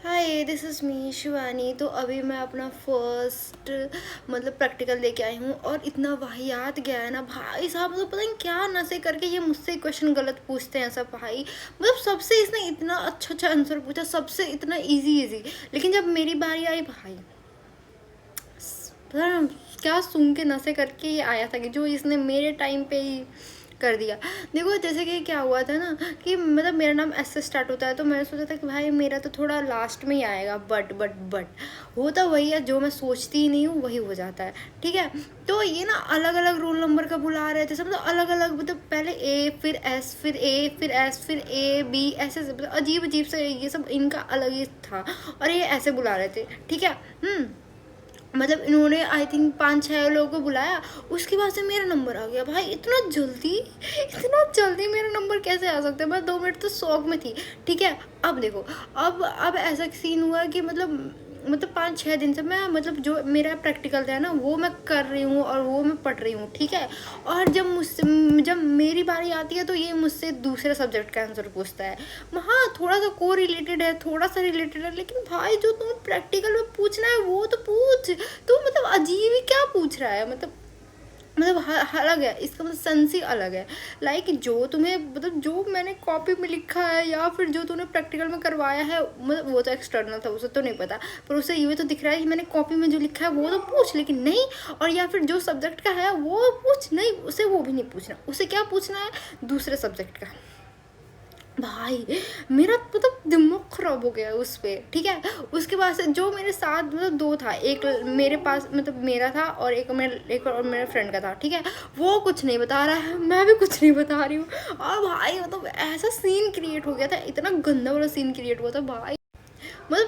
Hi, this is me Shivani. तो अभी मैं अपना फर्स्ट प्रैक्टिकल लेके आई हूँ और इतना वाहियात गया है ना भाई साहब। पता नहीं क्या नशे करके ये मुझसे क्वेश्चन गलत पूछते हैं सब भाई। सबसे इसने इतना अच्छा अच्छा आंसर पूछा, सबसे इतना इजी इजी। लेकिन जब मेरी बारी आई भाई, पता ना क्या सूंघ के नशे करके ये आया था कि जो इसने मेरे टाइम पे ही कर दिया। देखो जैसे कि क्या हुआ था ना कि मेरा नाम एस से स्टार्ट होता है, तो मैंने सोचा था कि भाई मेरा तो थोड़ा लास्ट में ही आएगा, बट होता वही है, जो मैं सोचती ही नहीं हूँ वही हो जाता है। ठीक है, तो ये ना अलग अलग रोल नंबर का बुला रहे थे सब, अलग अलग, पहले ए फिर एस फिर ए फिर एस फिर ए बी, ऐसे अजीब अजीब से ये सब इनका अलग ही था। और ये ऐसे बुला रहे थे। ठीक है। इन्होंने आई थिंक 5-6 लोगों को बुलाया। उसके बाद से मेरा नंबर आ गया भाई। इतना जल्दी मेरा नंबर कैसे आ सकता है? मैं 2 मिनट तो शौक में थी। ठीक है, अब देखो, अब ऐसा सीन हुआ कि 5-6 दिन से मैं जो मेरा प्रैक्टिकल था ना वो मैं कर रही हूँ और वो मैं पढ़ रही हूँ। ठीक है, और जब मेरी बारी आती है तो ये मुझसे दूसरे सब्जेक्ट का आंसर पूछता है। हाँ, थोड़ा सा को रिलेटेड है, थोड़ा सा रिलेटेड है, लेकिन भाई जो तुम्हें प्रैक्टिकल में पूछना है वो तो पूछ। तो अजीब ही क्या पूछ रहा है? अलग है इसका, सेंस ही अलग है। जो तुम्हें जो मैंने कॉपी में लिखा है या फिर जो तूने प्रैक्टिकल में करवाया है, वो तो एक्सटर्नल था, उसे तो नहीं पता। पर उसे ये तो दिख रहा है कि मैंने कॉपी में जो लिखा है वो तो पूछ, लेकिन नहीं। और या फिर जो सब्जेक्ट का है वो पूछ, नहीं उसे वो भी नहीं पूछना। उसे क्या पूछना है? दूसरे सब्जेक्ट का। भाई मेरा दिमाग खराब हो गया उस पर। ठीक है, उसके बाद से जो मेरे साथ दो था, एक मेरे पास मेरा था और एक और मेरे फ्रेंड का था। ठीक है, वो कुछ नहीं बता रहा है, मैं भी कुछ नहीं बता रही हूँ। और भाई ऐसा सीन क्रिएट हो गया था, इतना गंदा वाला सीन क्रिएट हुआ था भाई।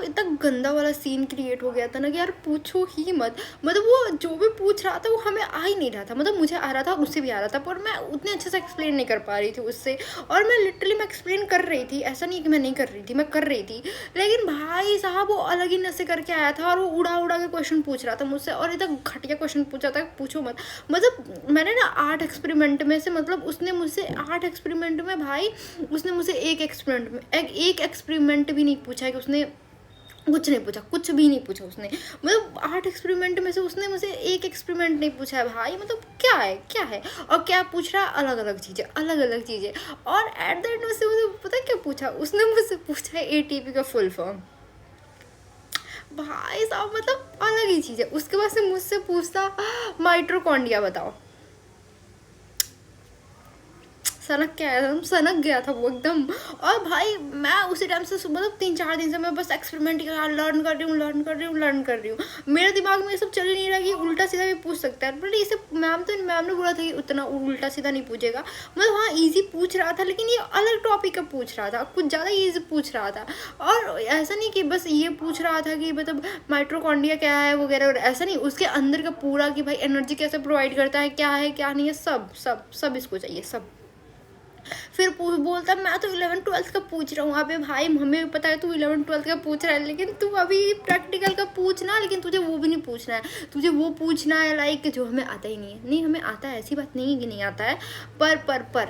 इतना गंदा वाला सीन क्रिएट हो गया था ना कि यार पूछो ही मत। वो जो भी पूछ रहा था वो हमें आ ही नहीं रहा था। मुझे आ रहा था, उससे भी आ रहा था, पर मैं उतने अच्छे से एक्सप्लेन नहीं कर पा रही थी उससे। और मैं लिटरली मैं एक्सप्लेन कर रही थी, ऐसा नहीं कि मैं नहीं कर रही थी, मैं कर रही थी। लेकिन भाई साहब वो अलग ही नशे करके आया था और वो उड़ा उड़ा के क्वेश्चन पूछ रहा था मुझसे, और इतना घटिया क्वेश्चन पूछा था पूछो मत। मैंने ना 8 एक्सपेरिमेंट में से उसने मुझसे 8 एक्सपेरिमेंट में भाई, उसने मुझसे एक एक्सपेरिमेंट भी नहीं पूछा कि उसने कुछ नहीं पूछा, कुछ भी नहीं पूछा उसने। 8 एक्सपेरिमेंट में से उसने मुझे एक एक्सपेरिमेंट नहीं पूछा है भाई। क्या है और क्या पूछ रहा है? अलग अलग चीज़ें। और एट द एंड उससे मुझे पता है क्या पूछा? उसने मुझसे पूछा है एटीपी का फुल फॉर्म। भाई साहब अलग ही चीज़ है। उसके बाद से मुझसे पूछता माइट्रोकॉन्ड्रिया बताओ। सनक गया था वो एकदम। और भाई मैं उसी टाइम से 3-4 दिन से मैं बस एक्सपेरिमेंट लर्न कर रही हूँ। मेरे दिमाग में ये सब चल ही नहीं रहा कि उल्टा सीधा भी पूछ सकता है। बट इसे मैम ने बोला था कि उतना उल्टा सीधा नहीं पूछेगा। हाँ, ईजी पूछ रहा था, लेकिन ये अलग टॉपिक का पूछ रहा था, कुछ ज़्यादा ईजी पूछ रहा था। और ऐसा नहीं कि बस ये पूछ रहा था कि माइट्रोकॉन्ड्रिया क्या है वगैरह, ऐसा नहीं, उसके अंदर का पूरा कि भाई एनर्जी कैसे प्रोवाइड करता है, क्या है क्या नहीं है, सब सब सब इसको चाहिए, सब। फिर बोलता मैं तो 11th-12th का पूछ रहा हूँ। अबे भाई हमें भी पता है तू 11th-12th का पूछ रहा है, लेकिन तू अभी प्रैक्टिकल का पूछना। लेकिन तुझे वो भी नहीं पूछना है, तुझे वो पूछना है जो हमें आता ही नहीं है। नहीं, हमें आता है, ऐसी बात नहीं है कि नहीं आता है, पर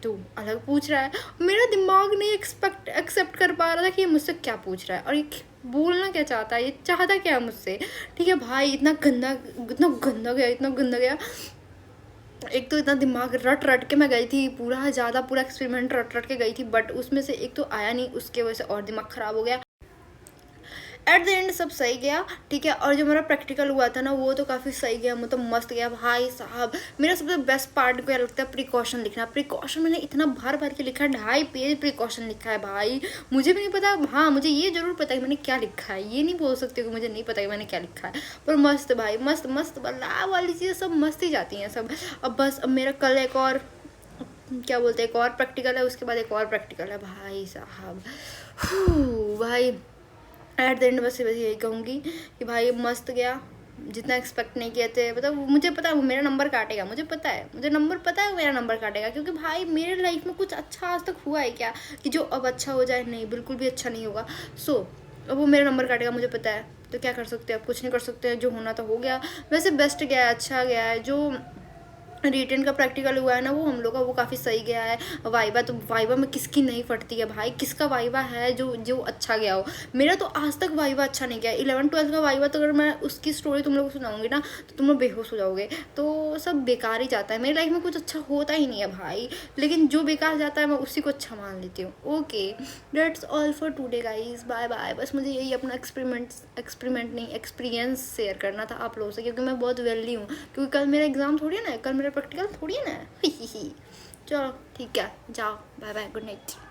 तू अलग पूछ रहा है। मेरा दिमाग नहीं एक्सेप्ट कर पा रहा था कि ये मुझसे क्या पूछ रहा है और ये बोलना क्या चाहता है, ये चाहता क्या है मुझसे। ठीक है भाई, इतना गंदा गया। एक तो इतना दिमाग रट के मैं गई थी, पूरा एक्सपेरिमेंट रट के गई थी, बट उसमें से एक तो आया नहीं, उसके वजह से और दिमाग ख़राब हो गया। एट द एंड सब सही गया। ठीक है, और जो मेरा प्रैक्टिकल हुआ था ना वो तो काफ़ी सही गया, मस्त गया भाई साहब। मेरा सबसे बेस्ट पार्ट क्या लगता है? प्रिकॉशन लिखना। प्रिकॉशन मैंने इतना भर के लिखा है, 2.5 पेज प्रिकॉशन लिखा है भाई। मुझे भी नहीं पता, हाँ मुझे ये जरूर पता है कि मैंने क्या लिखा है, ये नहीं बोल सकती कि मुझे नहीं पता कि मैंने क्या लिखा है। पर मस्त भाई, मस्त बल्ला वाली चीज़ें सब मस्त ही जाती हैं सब। अब मेरा कल एक और क्या बोलते हैं, एक और प्रैक्टिकल है, उसके बाद एक और प्रैक्टिकल है भाई साहब। भाई एट द एंड बस यही कहूँगी कि भाई मस्त गया, जितना एक्सपेक्ट नहीं किए थे। मुझे पता है वो मेरा नंबर काटेगा, मुझे पता है वो मेरा नंबर काटेगा, क्योंकि भाई मेरे लाइफ में कुछ अच्छा आज तक हुआ है क्या कि जो अब अच्छा हो जाए? नहीं, बिल्कुल भी अच्छा नहीं होगा। अब वो मेरा नंबर काटेगा, मुझे पता है। तो क्या कर सकते हैं? अब कुछ नहीं कर सकते हैं, जो होना था हो गया। वैसे बेस्ट गया है, अच्छा गया है। जो रिटेन का प्रैक्टिकल हुआ है ना वो हम लोग का, वो काफ़ी सही गया है। वाइवा तो वाइवा में किसकी नहीं फटती है भाई, किसका वाइवा है जो जो अच्छा गया हो। मेरा तो आज तक वाइवा अच्छा नहीं गया। 11th-12th का वाइवा तो अगर मैं उसकी स्टोरी तुम लोग को सुनाऊंगी ना तो तुम लोग बेहोश हो जाओगे। तो सब बेकार ही जाता है, मेरी लाइफ में कुछ अच्छा होता ही नहीं है भाई, लेकिन जो बेकार जाता है मैं उसी को अच्छा मान लेती हूँ। Okay, that's all for today guys, bye bye. बस मुझे यही अपना एक्सपेरिमेंट नहीं, एक्सपीरियंस शेयर करना था आप लोगों से, क्योंकि मैं बहुत वेली हूँ, क्योंकि कल मेरा एग्ज़ाम थोड़ी है ना, कल मेरा प्रैक्टिकल थोड़ी है ना। चलो ठीक है, जाओ, बाय बाय, गुड नाइट।